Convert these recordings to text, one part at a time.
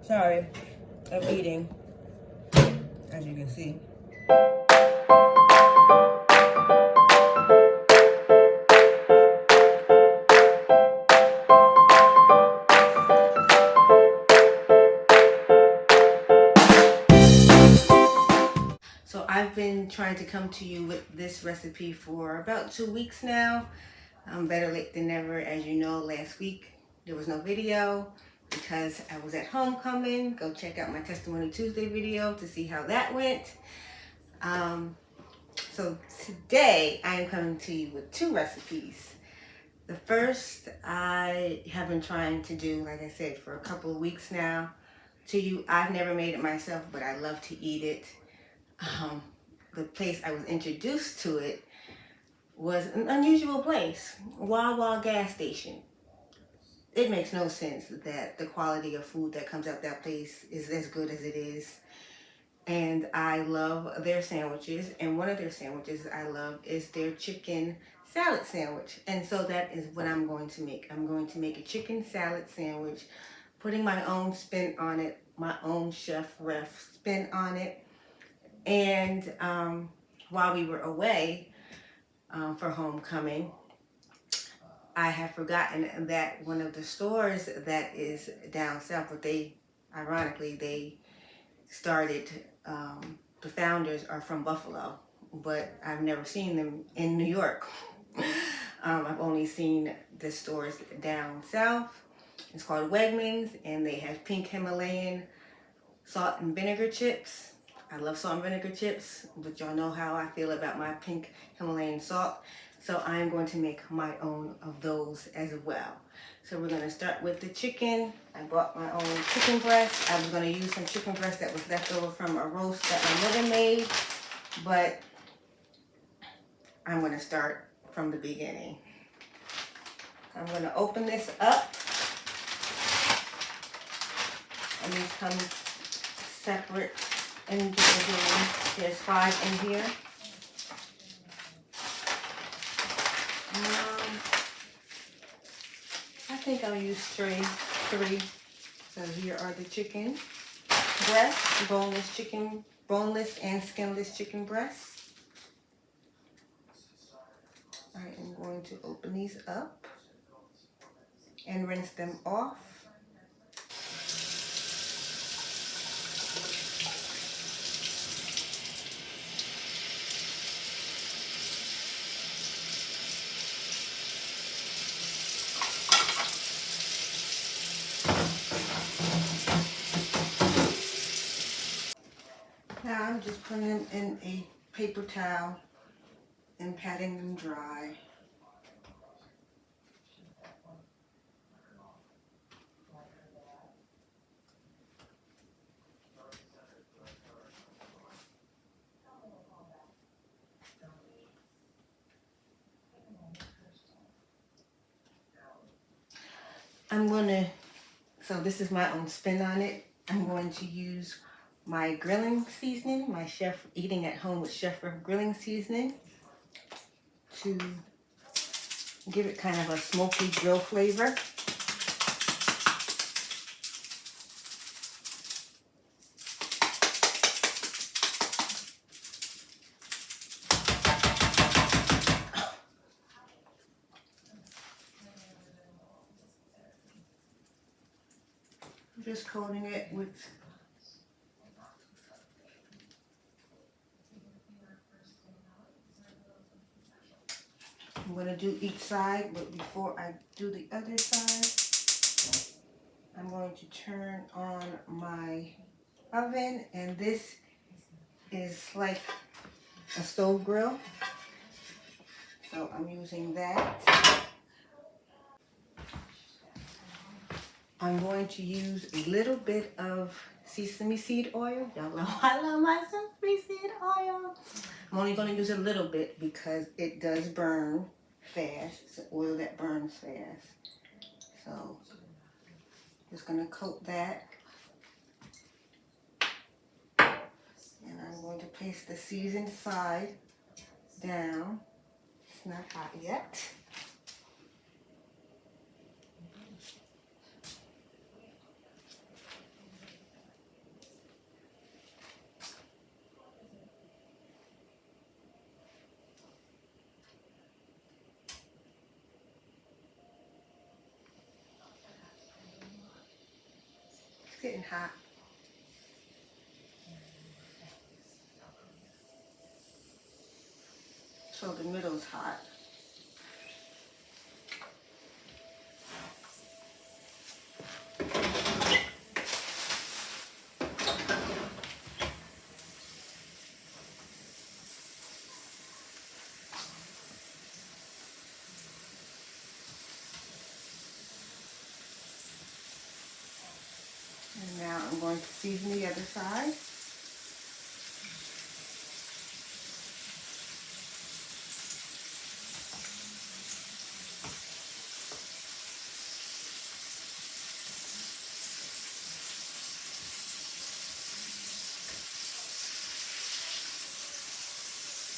Sorry, of eating, as you can see. So I've been trying to come to you with this recipe for about 2 weeks now. Better late than never. As you know, last week there was no video because I was at homecoming. Go check out my Testimony Tuesday video to see how that went. So today I am coming to you with 2 recipes. The first I have been trying to do, like I said, for a couple of weeks now. To you, I've never made it myself, but I love to eat it. The place I was introduced to it was an unusual place, Wawa gas station. It makes no sense that the quality of food that comes out that place is as good as it is. And I love their sandwiches, and one of their sandwiches I love is their chicken salad sandwich. And so that is what I'm going to make. I'm going to make a chicken salad sandwich, putting my own spin on it, my own chef ref spin on it. And while we were away for homecoming, I had forgotten that one of the stores that is down south, but ironically, they started, the founders are from Buffalo, but I've never seen them in New York. I've only seen the stores down south. It's called Wegmans, and they have pink Himalayan salt and vinegar chips. I love salt and vinegar chips, but y'all know how I feel about my pink Himalayan salt. So I'm going to make my own of those as well. So we're going to start with the chicken. I bought my own chicken breast. I was going to use some chicken breast that was left over from a roast that my mother made, but I'm going to start from the beginning. I'm going to open this up, and these come separate individually. There's 5 in here. I think I'll use 3. So here are the chicken breasts, boneless and skinless chicken breasts. I am going to open these up and rinse them off. Now I'm just putting them in a paper towel and patting them dry. So this is my own spin on it. I'm going to use my grilling seasoning, my chef eating at home with chef grilling seasoning, to give it kind of a smoky grill flavor. Just coating it with I'm going to do each side, but before I do the other side, I'm going to turn on my oven, and this is like a stove grill, so I'm using that. I'm going to use a little bit of sesame seed oil. Y'all know I love my sesame seed oil. I'm only going to use a little bit because it does burn fast. It's an oil that burns fast. So just going to coat that. And I'm going to place the seasoned side down. It's not hot yet. It's getting hot. So the middle's hot. And now I'm going to season the other side.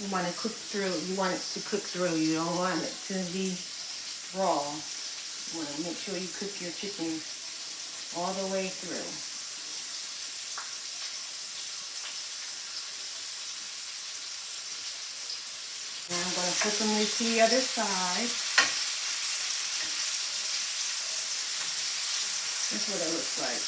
You want to cook through, you want it to cook through, you don't want it to be raw. You want to make sure you cook your chicken all the way through. Now I'm going to flip them to the other side. That's what it looks like.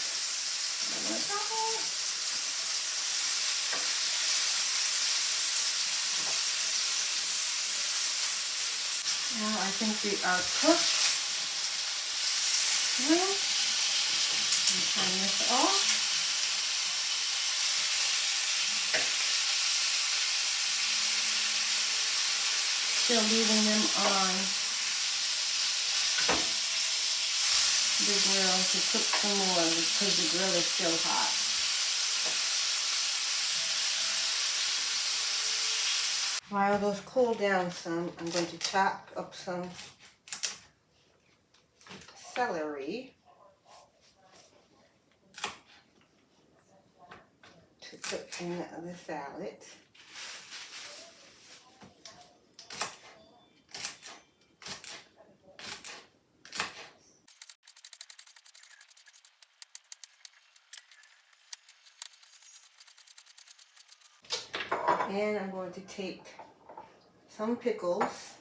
Now I think they are cooked. Well, I'm turning this off. Still leaving them on the grill to cook some more because the grill is still hot. While those cool down some, I'm going to chop up some celery to put in the salad. And I'm going to take some pickles.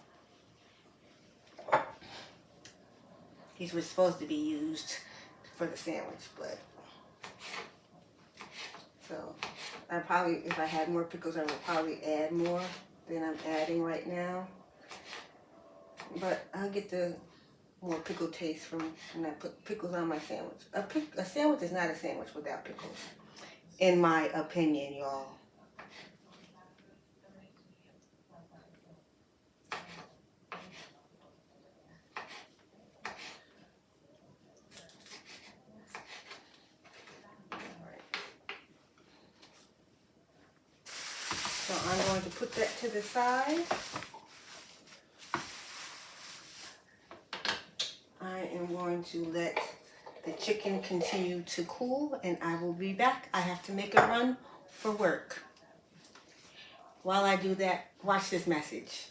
These were supposed to be used for the sandwich, but so I probably, if I had more pickles, I would probably add more than I'm adding right now. But I'll get the more pickle taste from when I put pickles on my sandwich. A sandwich is not a sandwich without pickles, in my opinion, y'all. So I'm going to put that to the side. I am going to let the chicken continue to cool and I will be back. I have to make a run for work. While I do that, watch this message.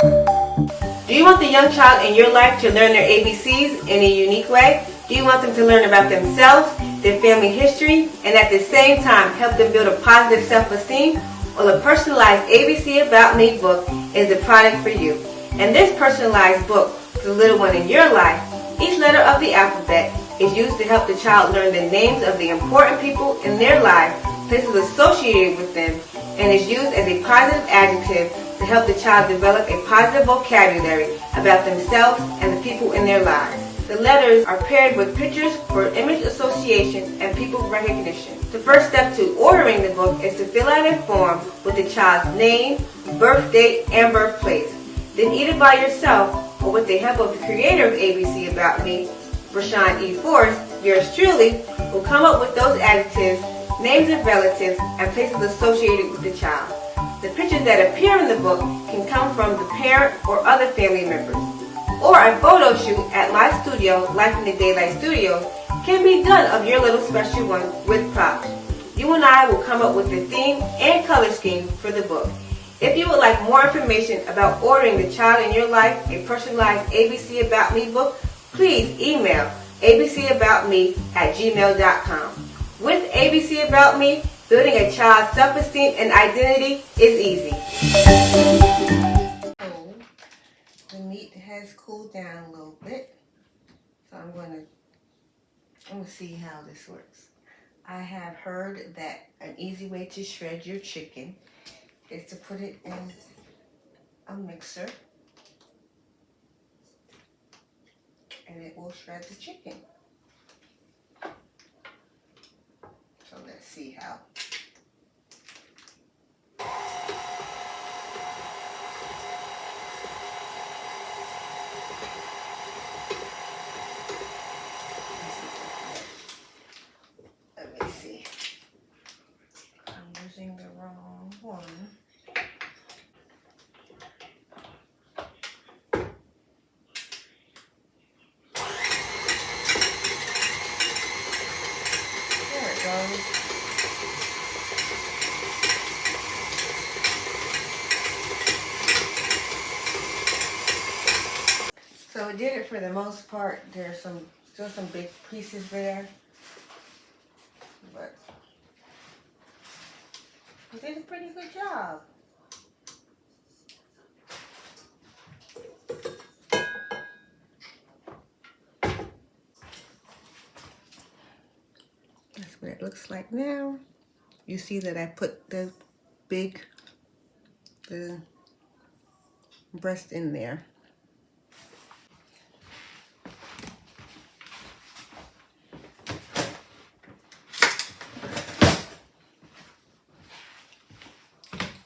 Do you want the young child in your life to learn their ABCs in a unique way? Do you want them to learn about themselves, their family history, and at the same time help them build a positive self-esteem? Well, the personalized ABC About Me book is the product for you. In this personalized book for the little one in your life, each letter of the alphabet is used to help the child learn the names of the important people in their life, places associated with them, and is used as a positive adjective to help the child develop a positive vocabulary about themselves and the people in their lives. The letters are paired with pictures for image association and people recognition. The first step to ordering the book is to fill out a form with the child's name, birth date, and birthplace. Then either by yourself or with the help of the creator of ABC About Me, Rashawn E. Forrest, yours truly, will come up with those adjectives, names of relatives, and places associated with the child. The pictures that appear in the book can come from the parent or other family members. Or a photo shoot at my studio, Life in the Daylight Studios, can be done of your little special one with props. You and I will come up with the theme and color scheme for the book. If you would like more information about ordering the child in your life a personalized ABC About Me book, please email abcaboutme@gmail.com. With ABC About Me, building a child's self-esteem and identity is easy. So, the meat has cooled down a little bit, so I'm going to let me see how this works. I have heard that an easy way to shred your chicken is to put it in a mixer and it will shred the chicken. So let's see how. Let me see. I'm using the wrong one. There it goes. So it did it for the most part. There's still some big pieces there, but it did a pretty good job. That's what it looks like now. You see that I put the breast in there.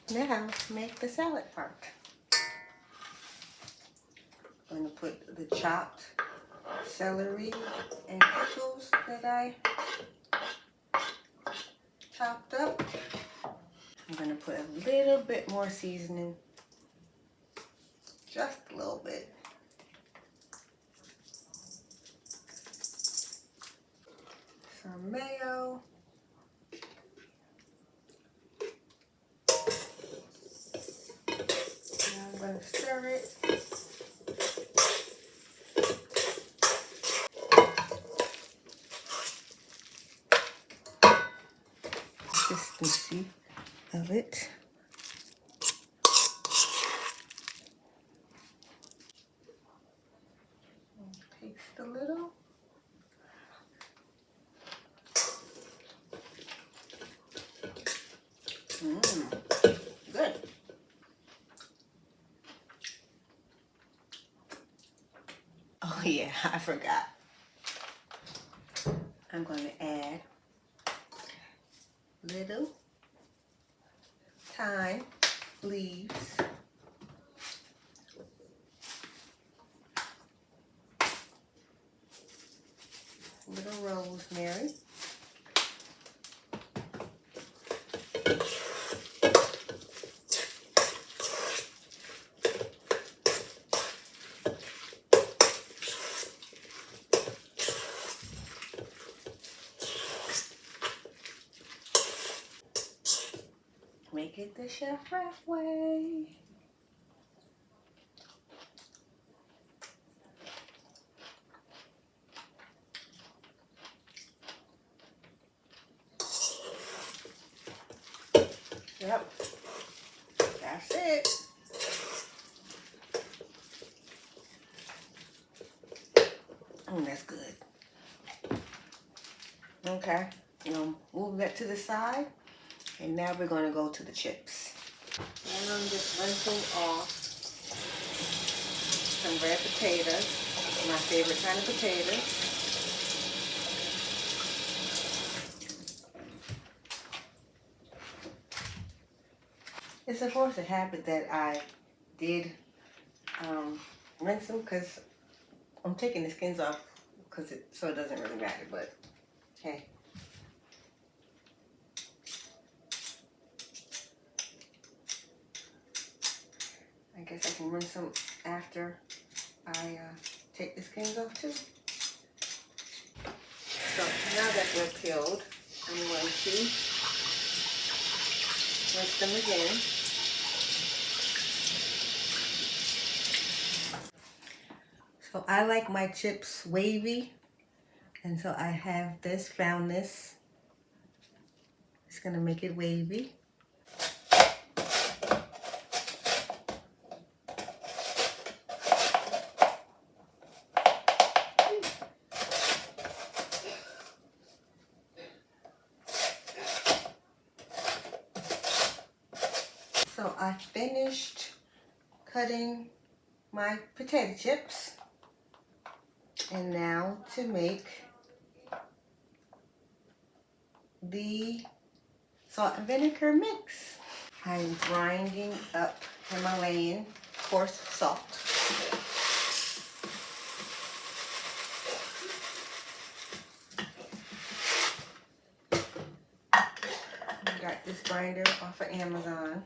Now make the salad part. I'm going to put the chopped celery and pickles that I chopped up. I'm going to put a little bit more seasoning, just a little bit. Some mayo. Now I'm going to stir it. Consistency of it. Taste a little. Good. Oh yeah, I forgot. I'm going to add little thyme leaves. Little rosemary. Make it the Chef Ref way. Yep, that's it. Oh, that's good. Okay, move that to the side. And now we're going to go to the chips. And I'm just rinsing off some red potatoes, my favorite kind of potatoes. It's a force of habit that I did rinse them because I'm taking the skins off so it doesn't really matter, but hey. I guess I can rinse them after I take the skins off too. So now that they're peeled, I'm going to rinse them again. So I like my chips wavy, and so I have found this. It's gonna make it wavy. I finished cutting my potato chips, and now to make the salt and vinegar mix. I'm grinding up Himalayan coarse salt. I got this grinder off of Amazon.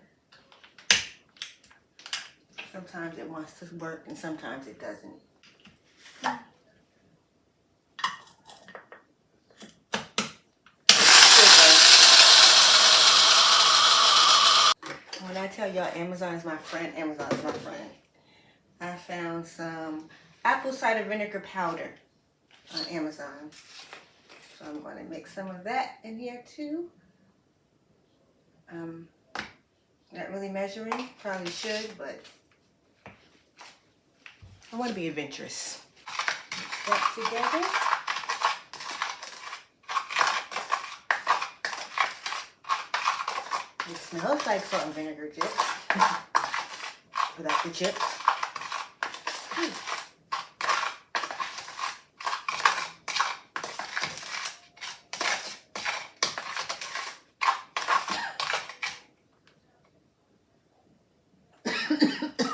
Sometimes it wants to work and sometimes it doesn't. When I tell y'all Amazon is my friend, Amazon is my friend. I found some apple cider vinegar powder on Amazon. So I'm going to mix some of that in here too. Not really measuring, probably should, but I want to be adventurous. Mix that together. It smells like salt and vinegar chips without the chips.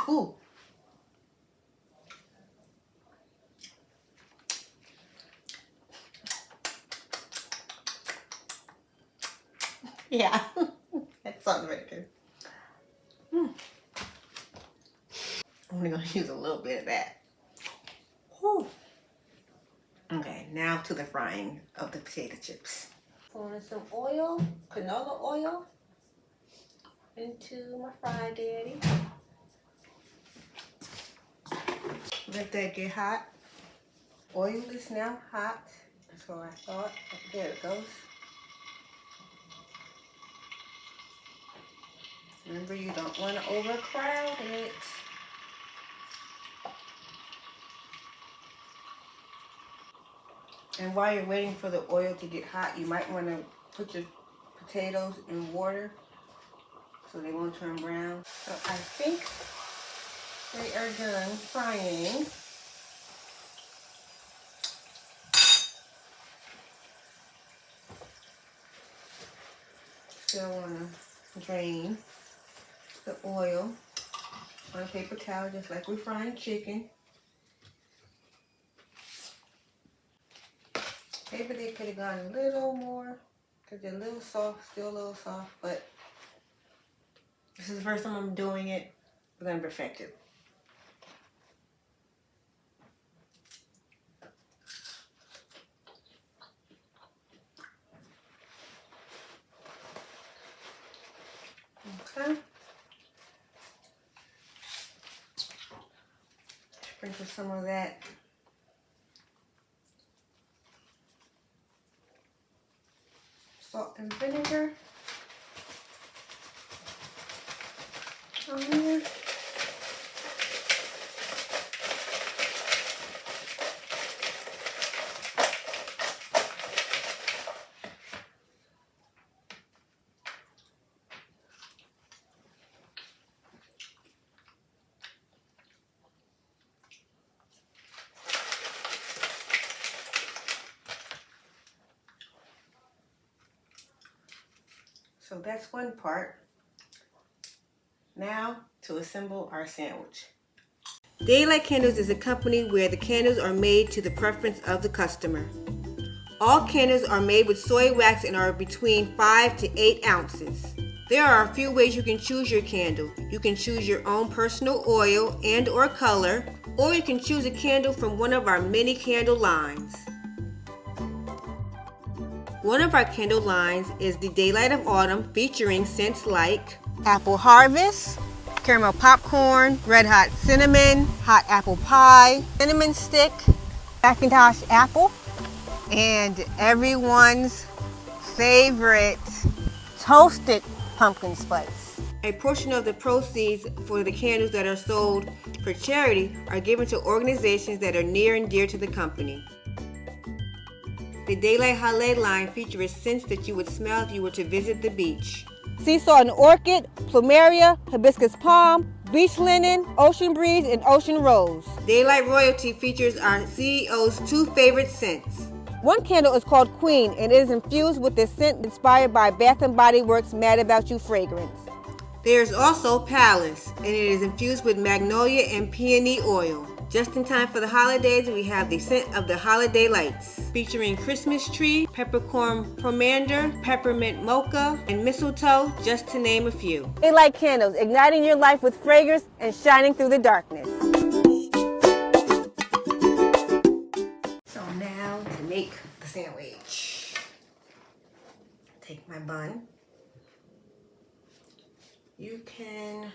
Ooh. Yeah, that's salt and vinegar. I'm only gonna use a little bit of that. Whew. Okay, now to the frying of the potato chips. Pouring some oil, canola oil, into my fry daddy. Let that get hot. Oil is now hot. That's what I thought. There it goes. Remember, you don't want to overcrowd it. And while you're waiting for the oil to get hot, you might want to put your potatoes in water so they won't turn brown. So I think they are done frying. Still want to drain the oil on a paper towel just like we're frying chicken. Maybe they could have gone a little more because they're a little soft, still a little soft, but this is the first time I'm doing it, but I'm perfected. Okay. Sprinkle some of that salt and vinegar on here. So that's one part. Now to assemble our sandwich. Daylight Candles is a company where the candles are made to the preference of the customer. All candles are made with soy wax and are between 5 to 8 ounces. There are a few ways you can choose your candle. You can choose your own personal oil and or color, or you can choose a candle from one of our many candle lines. One of our candle lines is the Daylight of Autumn, featuring scents like Apple Harvest, Caramel Popcorn, Red Hot Cinnamon, Hot Apple Pie, Cinnamon Stick, Macintosh Apple, and everyone's favorite Toasted Pumpkin Spice. A portion of the proceeds for the candles that are sold for charity are given to organizations that are near and dear to the company. The Daylight Halé line features scents that you would smell if you were to visit the beach. Sea salt and orchid, plumeria, hibiscus palm, beach linen, ocean breeze, and ocean rose. Daylight Royalty features our CEO's 2 favorite scents. One candle is called Queen, and it is infused with the scent inspired by Bath & Body Works' Mad About You fragrance. There's also Palace, and it is infused with magnolia and peony oil. Just in time for the holidays, we have the scent of the holiday lights, featuring Christmas tree, peppercorn pomander, peppermint mocha, and mistletoe, just to name a few. Daylight candles, igniting your life with fragrance and shining through the darkness. So now to make the sandwich. Take my bun. You can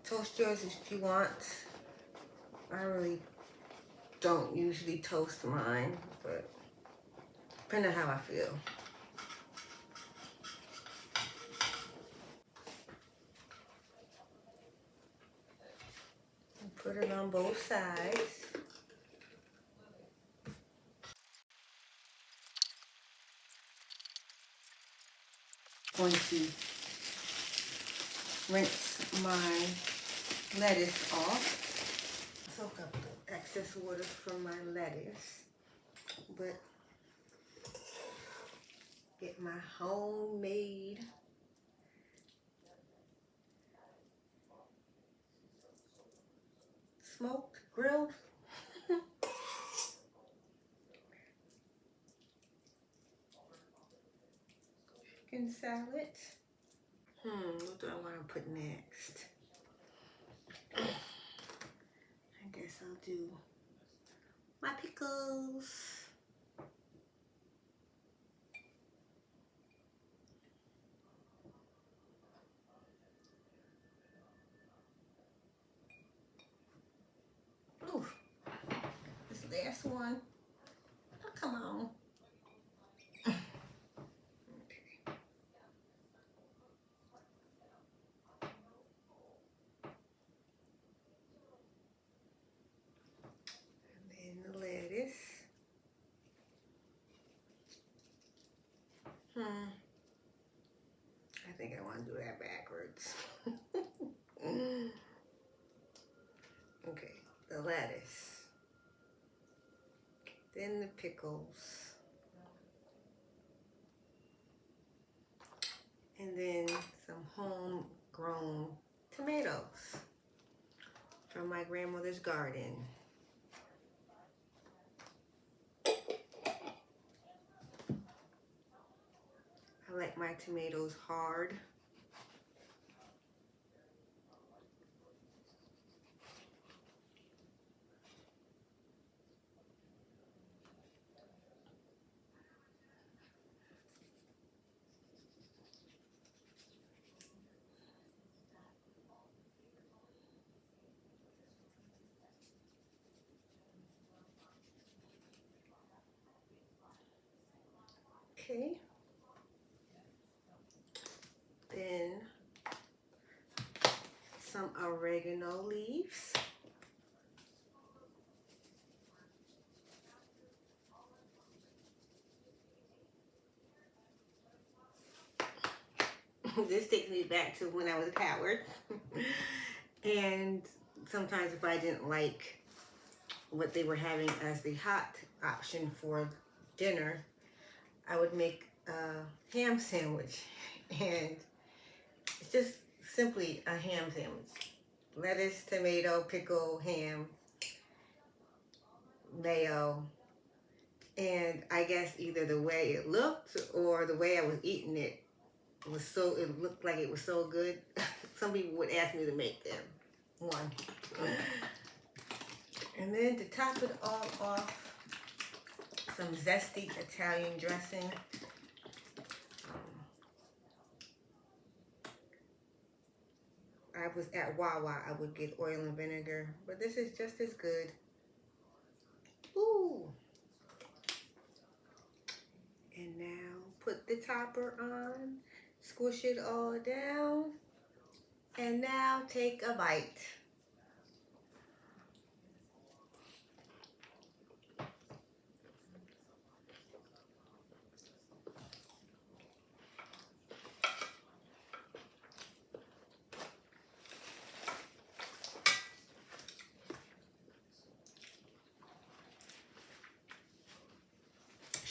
toast yours if you want. I really don't usually toast mine, but depending on how I feel. Put it on both sides. I'm going to rinse my lettuce off. Soak up the excess water from my lettuce, but get my homemade smoked, grilled chicken salad. What do I want to put next? I guess I'll do my pickles. Ooh, this last one. Oh, come on. And then the lettuce. I think I want to do that backwards. Okay, the lettuce. Then the pickles. And then some homegrown tomatoes from my grandmother's garden. I like my tomatoes hard. Okay. Then some oregano leaves. This takes me back to when I was a coward. And sometimes if I didn't like what they were having as the hot option for dinner, I would make a ham sandwich. And it's just simply a ham sandwich. Lettuce, tomato, pickle, ham, mayo. And I guess either the way it looked or the way I was eating it it looked like it was so good. Some people would ask me to make them. One. And then to top it all off, some zesty Italian dressing. I was at Wawa, I would get oil and vinegar, but this is just as good. Ooh. And now put the topper on, squish it all down, and now take a bite.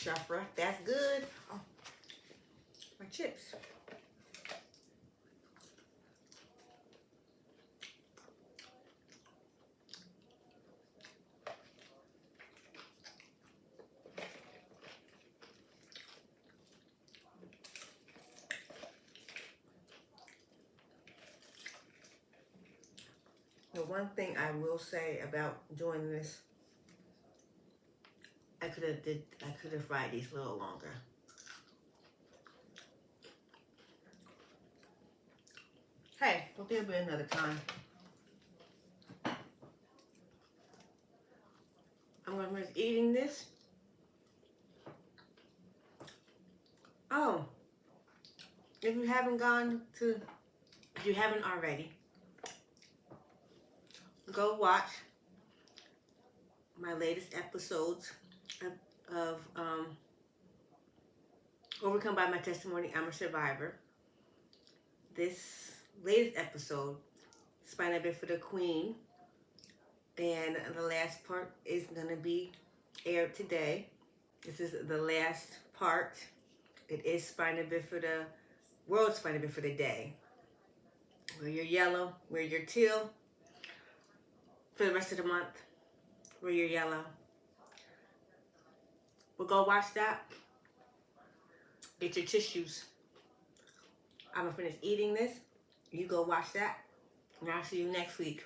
Chef Ruff, that's good. Oh, my chips. The one thing I will say about doing this, I could have fried these a little longer. Hey, there'll be another time. I'm gonna finish eating this. Oh, if you haven't already, go watch my latest episodes of Overcome by My Testimony, I'm a Survivor. This latest episode, Spina Bifida Queen, and the last part is going to be aired today. This is the last part. It is Spina Bifida, World Spina Bifida Day. Wear your yellow, wear your teal. For the rest of the month, wear your yellow. We'll go watch that. Get your tissues. I'm going to finish eating this. You go watch that. And I'll see you next week.